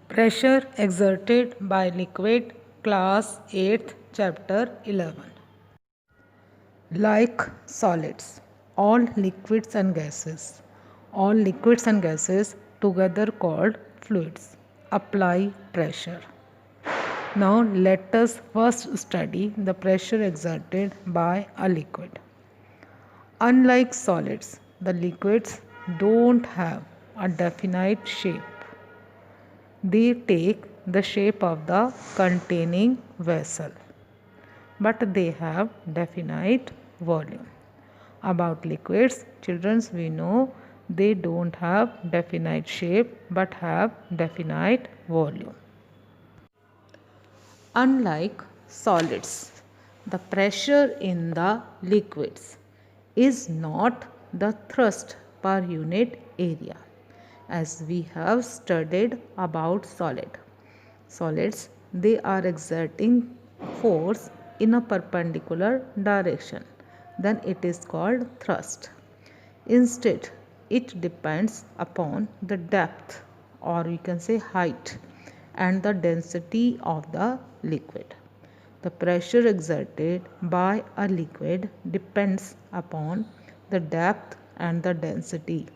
Pressure exerted by liquid, class 8th, chapter 11. Like solids, all liquids and gases together called fluids, apply pressure. Now let us first study the pressure exerted by a liquid. Unlike solids, the liquids don't have a definite shape. They take the shape of the containing vessel, but they have definite volume. About liquids, children, we know they don't have definite shape but have definite volume. Unlike solids, the pressure in the liquids is not the thrust per unit area, as we have studied about solids, they are exerting force in a perpendicular direction, then it is called thrust. Instead, it depends upon the depth, or we can say height, and the density of the liquid. The pressure exerted by a liquid depends upon the depth and the density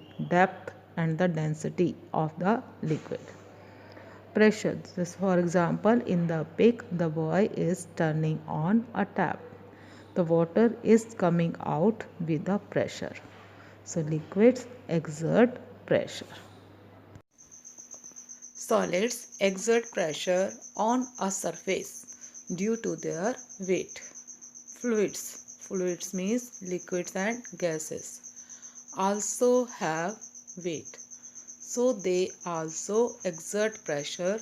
of the liquid. Pressure. This, for example, in the pic, the boy is turning on a tap. The water is coming out with the pressure. So liquids exert pressure. Solids exert pressure on a surface due to their weight. Fluids means liquids and gases, also have weight. So they also exert pressure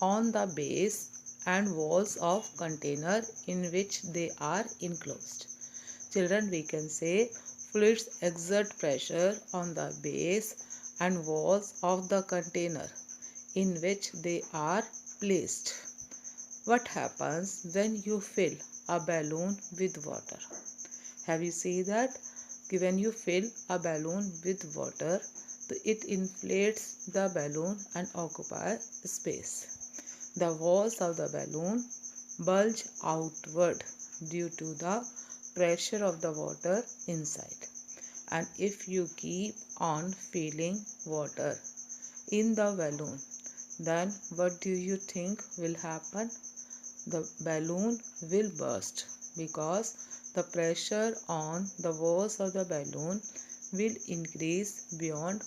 on the base and walls of container in which they are enclosed. Children, we can say fluids exert pressure on the base and walls of the container in which they are placed. What happens when you fill a balloon with water? Have you seen that? When you fill a balloon with water, it inflates the balloon and occupies space. The walls of the balloon bulge outward due to the pressure of the water inside. And if you keep on filling water in the balloon, then what do you think will happen? The balloon will burst because the pressure on the walls of the balloon will increase beyond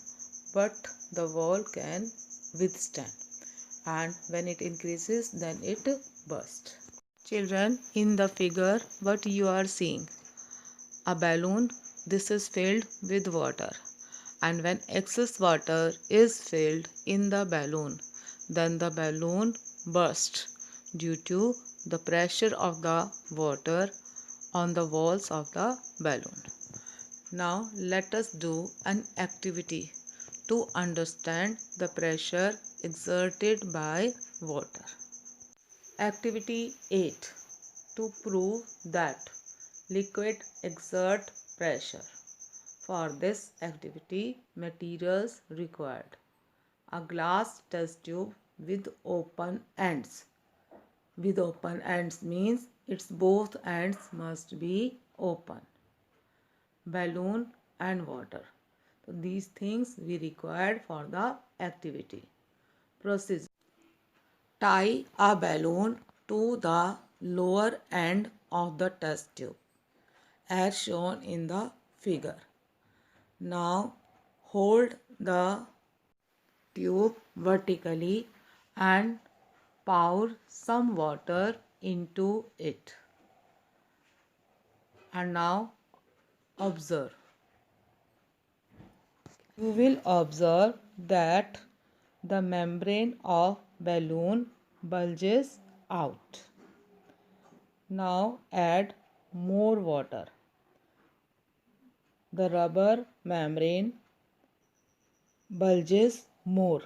what the wall can withstand, and when it increases then it bursts. Children, in the figure what you are seeing, a balloon, this is filled with water, and when excess water is filled in the balloon, then the balloon bursts due to the pressure of the water on the walls of the balloon. Now let us do an activity to understand the pressure exerted by water. Activity 8. To prove that liquid exert pressure. For this activity, materials required: a glass test tube with open ends. With open ends means its both ends must be open. Balloon and water. So these things we required for the activity. Procedure. Tie a balloon to the lower end of the test tube as shown in the figure. Now hold the tube vertically and pour some water into it. And now observe. You will observe that the membrane of balloon bulges out. Now add more water. The rubber membrane bulges more.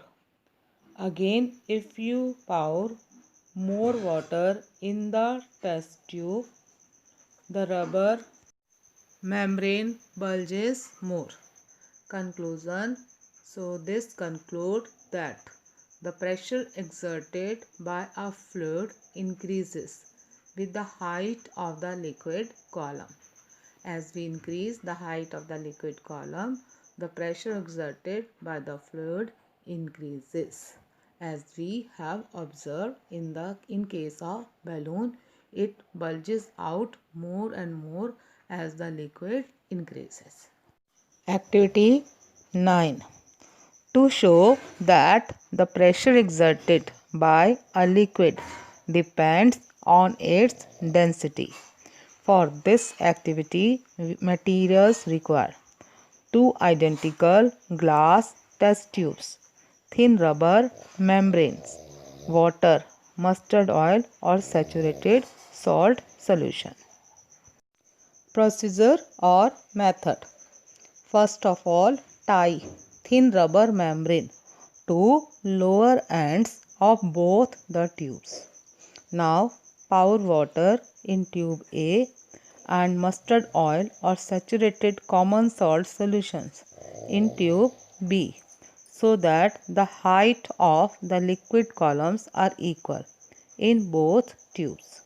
Again, if you pour more water in the test tube, the rubber membrane bulges more. Conclusion. So this concludes that The pressure exerted by a fluid increases with the height of the liquid column. As we increase the height of the liquid column, the pressure exerted by the fluid increases. As we have observed in case of balloon, it bulges out more and more as the liquid increases. Activity 9. To show that the pressure exerted by a liquid depends on its density. For this activity, materials require 2 identical glass test tubes, thin rubber membranes, water, mustard oil or saturated salt solution. Procedure or method. First of all, tie thin rubber membrane to lower ends of both the tubes. Now pour water in tube A and mustard oil or saturated common salt solutions in tube B so that the height of the liquid columns are equal in both tubes.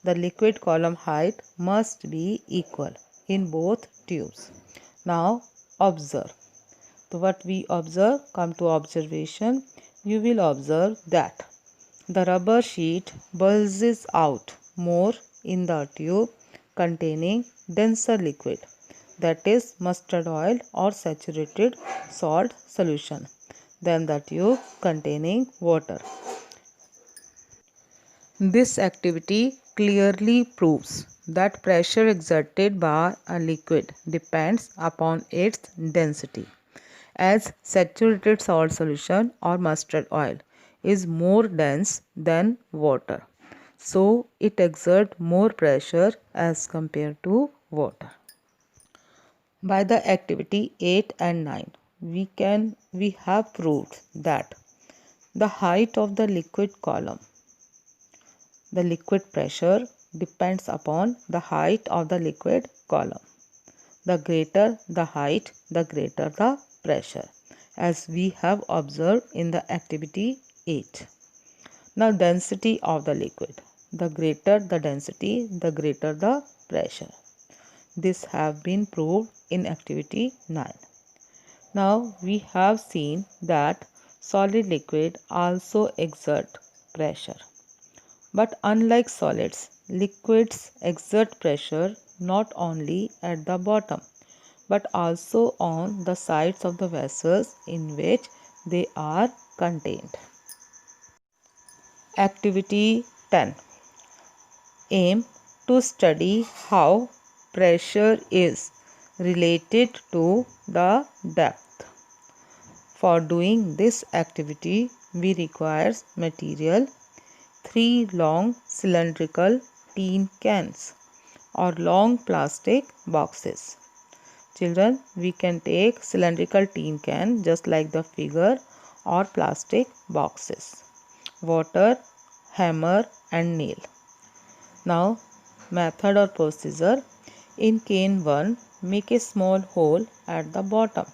The liquid column height must be equal in both tubes. Now observe. So what we observe, come to observation, you will observe that the rubber sheet bulges out more in the tube containing denser liquid, that is mustard oil or saturated salt solution, than the tube containing water. This activity clearly proves that pressure exerted by a liquid depends upon its density, as saturated salt solution or mustard oil is more dense than water, so it exerts more pressure as compared to water. By the activity 8 and 9, we have proved that the height of the liquid column, the liquid pressure depends upon the height of the liquid column. The greater the height, the greater the pressure, as we have observed in the activity 8. Now density of the liquid. The greater the density, the greater the pressure. This have been proved in activity 9. Now we have seen that solid liquid also exert pressure. But unlike solids, liquids exert pressure not only at the bottom but also on the sides of the vessels in which they are contained. Activity 10. Aim to study how pressure is related to the depth. For doing this activity, we require material 3 long cylindrical tin cans or long plastic boxes. Children, we can take cylindrical tin can just like the figure or plastic boxes, water, hammer and nail. Now method or procedure. In can 1, make a small hole at the bottom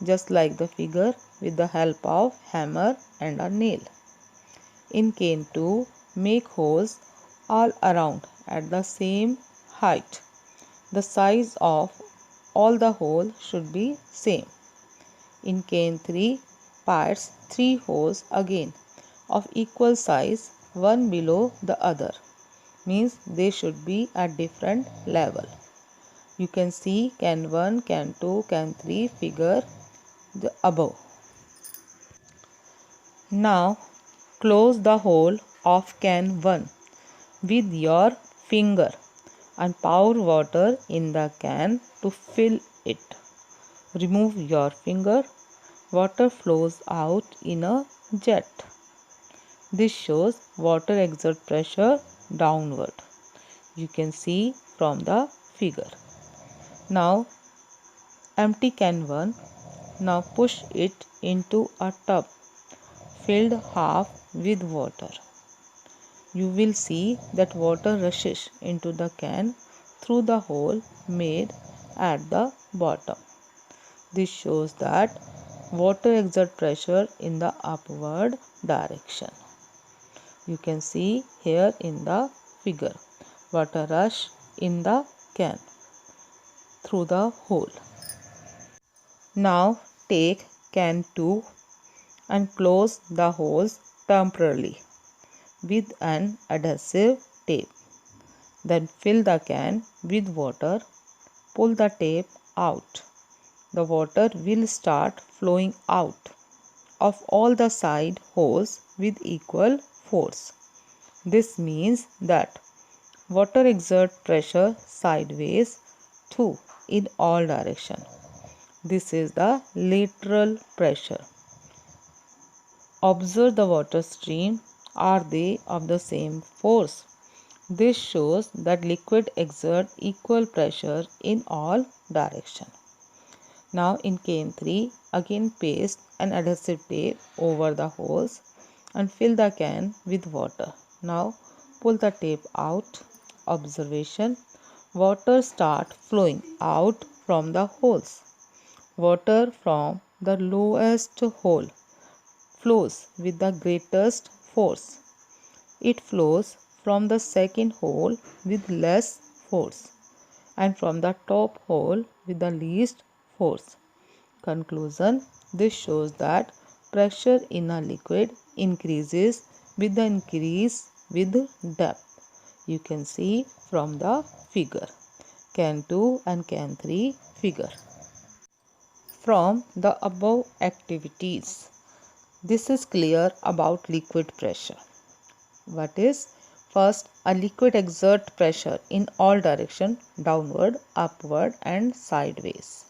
just like the figure with the help of hammer and a nail. In can 2, make holes all around at the same height. The size of all the holes should be same. In can 3, pierce 3 holes again of equal size, one below the other. Means they should be at different level. You can see can 1, can 2, can 3 figure the above. Now close the hole of can 1 with your finger and pour water in the can to fill it. Remove your finger. Water flows out in a jet. This shows water exert pressure downward. You can see from the figure. Now empty can 1. Now push it into a tub filled half with water. You will see that water rushes into the can through the hole made at the bottom. This shows that water exert pressure in the upward direction. You can see here in the figure, water rush in the can through the hole. Now take can 2 and close the holes temporarily with an adhesive tape. Then fill the can with water. Pull the tape out. The water will start flowing out of all the side holes with equal force. This means that water exerts pressure sideways too in all directions. This is the lateral pressure. Observe the water stream. Are they of the same force? This shows that liquid exerts equal pressure in all directions. Now in cane 3, again paste an adhesive tape over the holes and fill the can with water. Now pull the tape out. Observation: water starts flowing out from the holes. Water from the lowest hole flows with the greatest force. It flows from the second hole with less force and from the top hole with the least force. Conclusion: this shows that pressure in a liquid increases with the increase with depth. You can see from the figure, can 2 and can 3 figure. From the above activities, this is clear about liquid pressure. What is? First, a liquid exerts pressure in all directions, downward, upward and sideways.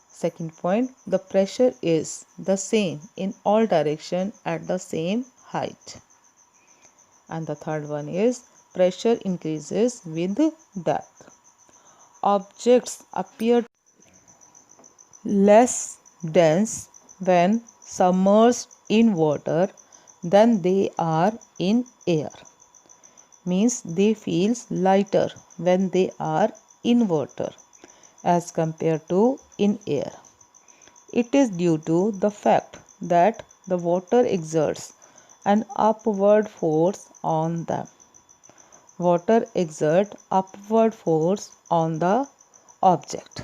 Second point, the pressure is the same in all directions at the same height. And the third one is, pressure increases with depth. Objects appear less dense when submerged in water than they are in air. Means they feel lighter when they are in water as compared to in air. It is due to the fact that the water exerts an upward force on them. Water exerts upward force on the object.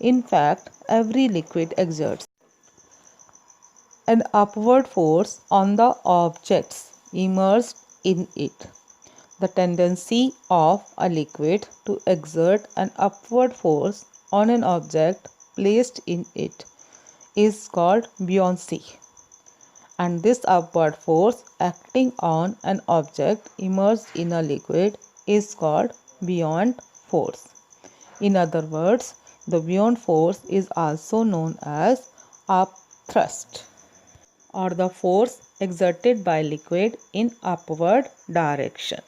In fact, every liquid exerts an upward force on the objects immersed in it. The tendency of a liquid to exert an upward force on an object placed in it is called buoyancy. And this upward force acting on an object immersed in a liquid is called buoyant force. In other words, the buoyant force is also known as upthrust, or the force exerted by liquid in upward direction.